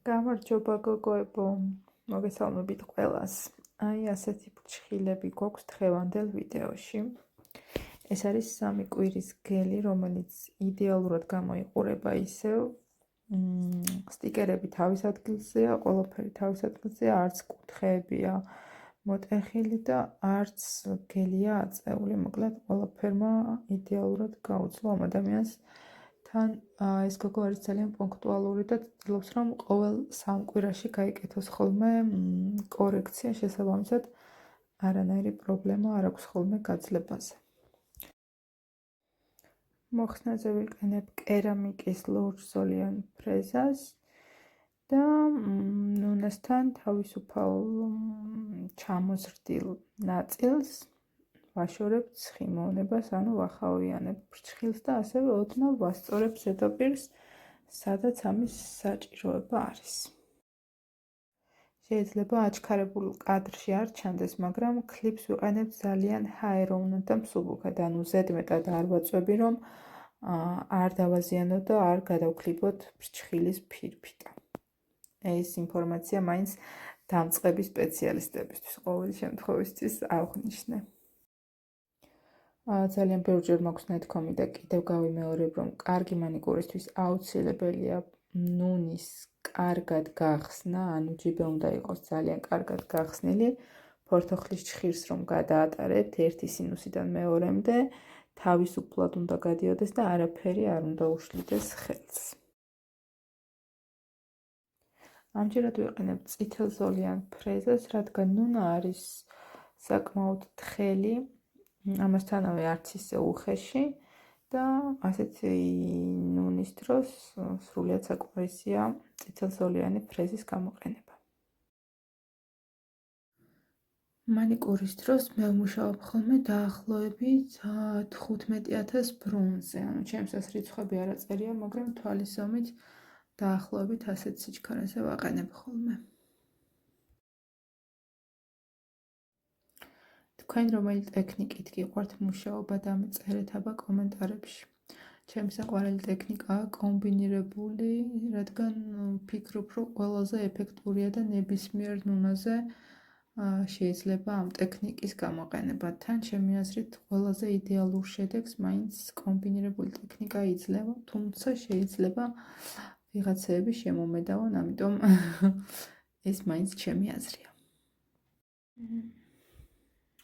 გამარჯობა გოგოებო, მოგესალმებით ყველას. აი ასეთი ფრჩხილები გვაქვს დღევანდელ ვიდეოში. ეს არის 3 კვირის გელი, რომელიც იდეალურად გამოიყურება ისევ. სტიკერები თავის ადგილზეა, ყველაფერი თავის ადგილზეა, არც კუთხეებია მოტეხილი და არც გელია აწეული. მოკლედ ყველაფერმა იდეალურად გაუძლო ამ ადამიანს. თან ეს გოგო არის ძალიან პუნქტუალური და ცდილობს რომ ყოველ 3 კვირაში გაიკეთოს ხოლმე კორექცია, შესაბამისად არანაირი პრობლემა არ აქვს ხოლმე გაძლებაზე. მოხსნაზე ვიყენებ კერამიკის ლურჯ-ზოლიან ფრეზას და ნუნასთან თავისუფალ ჩამოზრდილ ნაწილს ვაშორებ ცხიმოვნებას, ანუ ვახავიანებ ფრჩხილს და ასევე ოდნავ ვასწორებ ზედაპირს, სადაც ამის საჭიროება არის. შეიძლება აჩქარებულ კადრში არ ჩანდეს, მაგრამ კლიპს ვიყენებ ძალიან ჰაეროვნად და მსუბუქად, ანუ ზედმეტად არ ვაწვევი, რომ არ დავაზიანო და არ გადავქლიბოთ ფრჩხილის ფირფიტა. ეს ინფორმაცია მაინც დამწყები სპეციალისტებისთვის ყოველ შემთხვევისთვის აღვნიშნე. ძალიან ბევრჯერ მაქვს ნათქვამი და კიდევ გავიმეორებ, რომ კარგი მანიკურისთვის აუცილებელია ნუნის კარგად გახსნა, ანუ ჯიბე უნდა იყოს ძალიან კარგად გახსნილი, ფორთოხლის ჩხირს რომ გადაატარებთ ერთი სინუსიდან მეორემდე, თავისუფლად უნდა გადიოდეს და არაფერი არ უნდა უშლიდეს ხელს. ამჯერად ვიყენებ წითელზოლიან ფრეზას, რადგან ნუნა არის საკმაოდ თხელი, ამასთანავე არც ისე უხეში და ასეთი ნუნის დროს სრულიად საკმარისია წითელზოლიანი ფრეზის გამოყენება. მანიკურის დროს მე ვმუშაობ ხოლმე დაახლოებით 15,000 ბრუნზე, ანუ ჩემსას რიცხვები არ აწერია, მაგრამ თვალის ზომით დაახლოებით ასეთ სიჩქარეზე ვაყენებ ხოლმე. თქვენ რომელი ტექნიკით გიყვართ მუშაობა დამწერეთ აბა კომენტარებში. ჩემი საყვარელი ტექნიკაა კომბინირებული, რადგან ვფიქრობ, რომ ყველაზე ეფექტურია და ნებისმიერ ნუნაზე შეიძლება ამ ტექნიკის გამოყენება. თან ჩემი აზრით ყველაზე იდეალურ შედეგს მაინც კომბინირებული ტექნიკა იძლევა, თუმცა შეიძლება ვიღაცეები შემომედავონ, ამიტომ ეს მაინც ჩემი აზრია.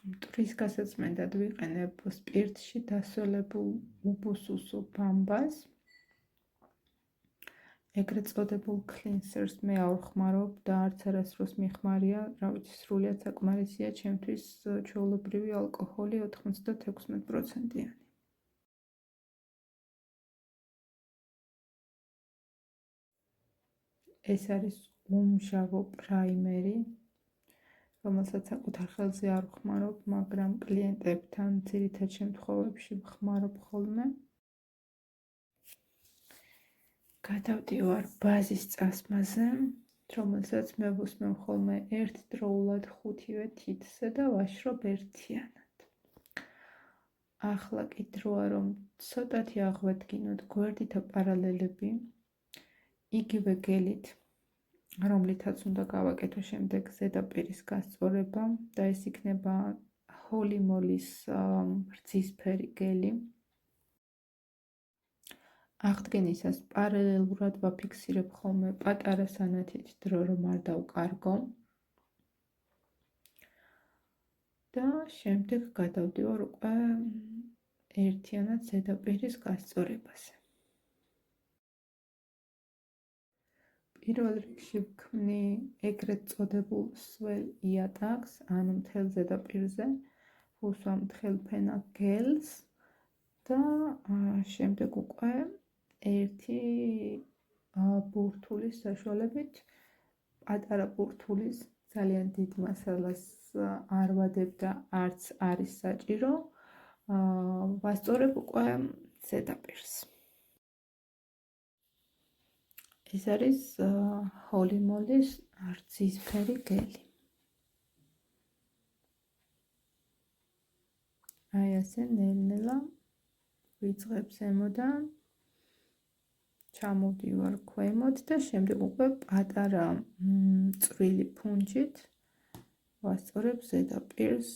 მტვრის გასაწმენდად ვიყენებ სპირტში დასოლებულ უბუსუსო ბამბას. ეგრეთ წოდებულ კლინსერს მე ავხმარობ და არც არასდროს მიხმარია, რა ვიცი, სრულიად საკმარისია ჩემთვის ჩვეულებრივი ალკოჰოლი 96%-იანი. ეს არის უმჟავო პრაიმერი, რომელსაც საკუთარ ხელზე არ ვხმარობ, მაგრამ კლიენტებთან ძირითად შემთხვევებში ვხმარობ ხოლმე. გადავდივარ ბაზის წასმაზე, რომელსაც მე ვუსმევ ხოლმე ერთდროულად 5-ვე თითზე და ვაშრობ ერთიანად. ახლა კი დროა რომ ცოტათი აღვედგინოთ გვერდითა პარალელები, იგივე გელით, რომლითაც უნდა გავაკეთო შემდეგ ზედაპირის გასწორება და ეს იქნება ჰოლი მოლის რძისფერი გელი. აღდგენისას პარალელურად ვაფიქსირებ ხოლმე პატარა სანათით დრო, რომ არ დავკარგო და შემდეგ გადავდივარ უკვე ერთიანად ზედაპირის გასწორებაზე. პირველ რიგში ვქმნი ეგრეთ წოდებულ სველ იატაკს, ანუ მთელ ზედაპირზე ვუსვამ თხელფენა გელს და შემდეგ უკვე ერთი ბურთულის საშუალებით, პატარა ბურთულის ძალიან დიდ მასალას არ ვადებ და არც არის საჭირო, ვასწორებ უკვე ზედაპირს. ეს არის ჰოლი მოლის რძისფერი გელი. აი ასე ნელ-ნელა ვიწყებ ზემოდან ჩამოვდივარ ქვემოთ და შემდეგ უკვე პატარა წვრილი ფუნჯით ვასწორებ ზედაპირს,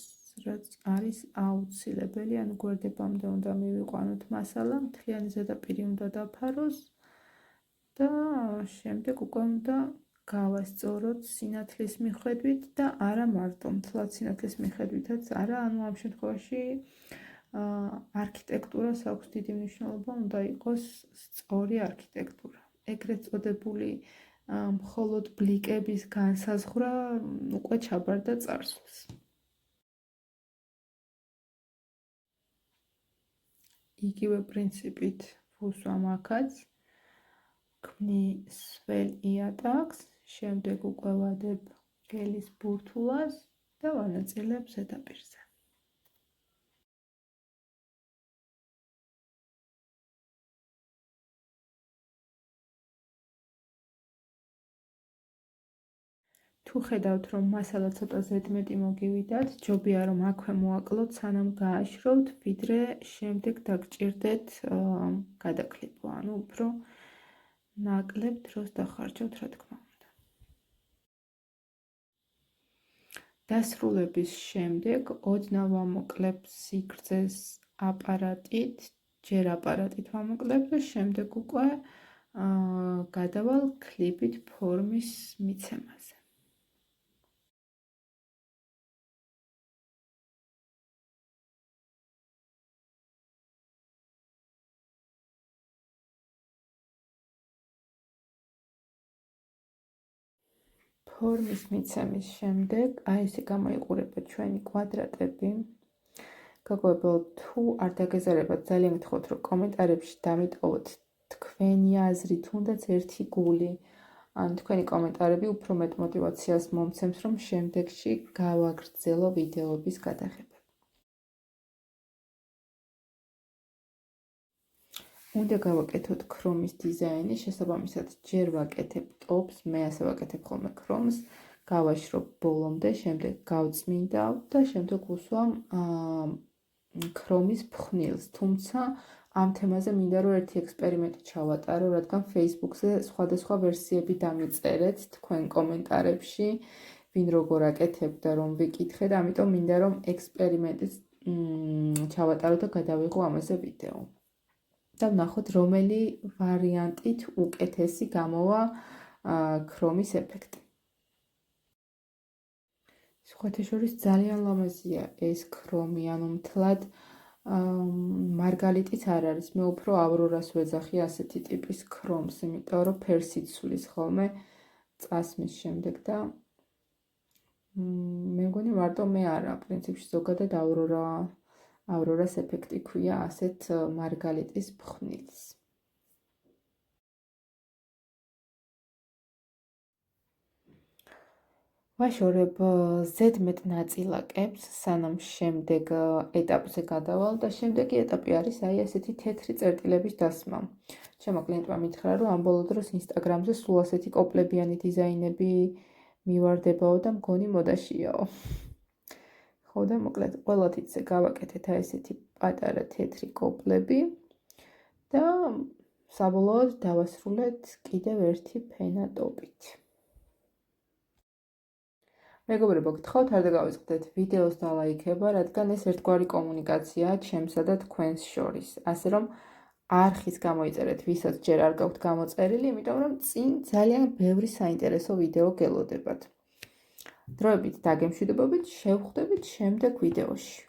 რაც არის აუცილებელი, ანუ გვერდებამდე უნდა მივიყვანოთ მასალა, მთლიანი ზედაპირი უნდა დაფაროს და შემდეგ უკვე უნდა გავასწოროთ სინათლის მიხედვით და არა მარტო მთლად სინათლის მიხედვითაც არა, ანუ ამ შემთხვევაში არქიტექტურას აქვს დიდი მნიშვნელობა, უნდა იყოს სწორი არქიტექტურა. ეგრეთ წოდებული მხოლოდ ბლიკების განსაზღვრა უკვე ჩაბარდა წარსულს. იგივე პრინციპით ვუსვამ აქაც, ქმნი სველ იატაკს, შემდეგ უკვე ვადებ გელის ბურთულას და ვანაწილებ ზედაპირზე. თუ ხედავთ, რომ მასალა ცოტა ზედმეტი მოგივიდათ, ჯობია რომ აქვე მოაკლოთ, სანამ გააშრობთ, ვიდრე შემდეგ დაგჭირდეთ გადაკლიპვა, ანუ უფრო ნაკლებ დროს დახარჯავთ, რა თქმა უნდა. დასრულების შემდეგ ოდნავ ვამოკლებ სიგრძეს აპარატით, ჯერ აპარატით ვამოკლებ და შემდეგ უკვე გადავალ კლიპით ფორმის მიცემაზე. ფორმის მიცემის შემდეგ, აი ესე გამოიყურება ჩვენი კვადრატები. გაგოებელთ, თუ არ დაგეზარებათ, ძალიან გთხოვთ, რომ კომენტარებში დამიტოვოთ თქვენი აზრი, თუნდაც ერთი გული. ან თქვენი კომენტარები უფრო მეტ мотивაციას მომცემს, რომ შემდეგში გავაგრძელო ვიდეოების გადაღება. უნდა გავაკეთოთ ქრომის დიზაინი, შესაბამისად ჯერ ვაკეთებ ტოპს, მე ასე ვაკეთებ ხოლმე ქრომს, გავაშრობ ბოლომდე, შემდეგ გავწმინდავ და შემდეგ ვუსვამ ქრომის ფხვნილს, თუმცა ამ თემაზე მინდა რომ ერთი ექსპერიმენტი ჩავატარო, რადგან Facebook-ზე სხვადასხვა ვერსიები დამიწერეთ თქვენ კომენტარებში, ვინ როგორ აკეთებდა, რომ ვიკითხე და ამიტომ მინდა რომ ექსპერიმენტიც ჩავატარო და გადავიღო ამაზე ვიდეო. და ვნახოთ რომელი ვარიანტით უკეთესი გამოვა ქრომის ეფექტი. სხვათა შორის ძალიან ლამაზია ეს ქრომი, ანუ მთლად მარგალიტიც არ არის. მე უფრო ავრორას ვეძახი ასეთი ტიპის ქრომს, იმიტომ რომ ფერსით სulis ხოლმე წასმის შემდეგ და მე მგონი მარტო მე არა, პრინციპში ზოგადად ავრორას ეფექტი ქვია ასეთ მარგალიტის ფხვნილს. ვაშორებ ზედმეტ ნაწილაკებს, სანამ შემდეგ ეტაპზე გადავალ და შემდეგი ეტაპი არის აი ასეთი თეთრი წერტილების დასმა. ჩემო კლიენტმა მითხრა, რომ ამ ბოლო დროს ინსტაგრამზე სულ ასეთი კოპლებიანი დიზაინები მივარდებაო და მგონი მოდაშიაო. ხო და მოკლედ ყველა თითზე გავაკეთეთ აი ესეთი პატარა თეთრი კოპლები და საბოლოოდ დავასრულეთ კიდევ ერთი ფენა ტოპით. მეგობრებო, გთხოვთ არ დაგავიწყდეთ ვიდეოს დალაიქება, რადგან ეს ერთგვარი კომუნიკაციაა ჩემსა და თქვენს შორის. ასე რომ არხის გამოიწერეთ, ვისაც ჯერ არ გაქვთ გამოწერილი, იმიტომ რომ წინ ძალიან ბევრი საინტერესო ვიდეო გელოდებათ. დროებით დაგემშვიდობებით, შევხვდებით შემდეგ ვიდეოში.